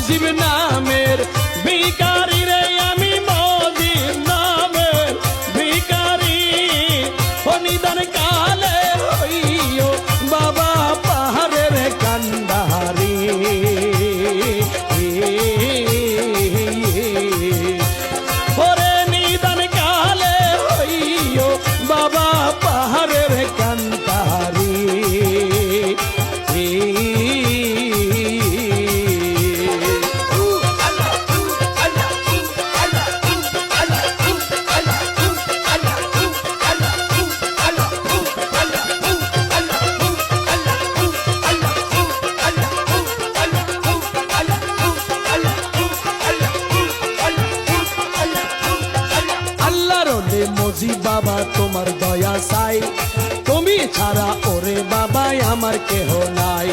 মজিব নামের ভিখারি রে আমি মজিব নামের ভিখারি ও নিদান কালে হইও বাবা পাহাড়ের কান্ডারি ওরে নিদান কালে হইও বাবা পাহাড়ের কান্ডারি মজিব বাবা তোমার দয়া চাই তুমি ছাড়া ওরে বাবা আমার কেহ নাই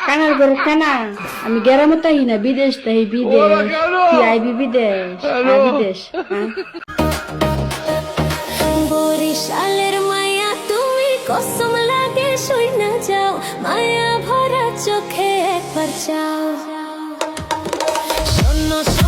কানার গরু কানা আমি গ্রামে তাই না বিদেশ তাই বিদেশ কি আইবি বিদেশ বিদেশ বরিশালের মায়া তুমি কসম লাগে শুই না যাও মায়া ভরা চোখে একবার চাও শোনো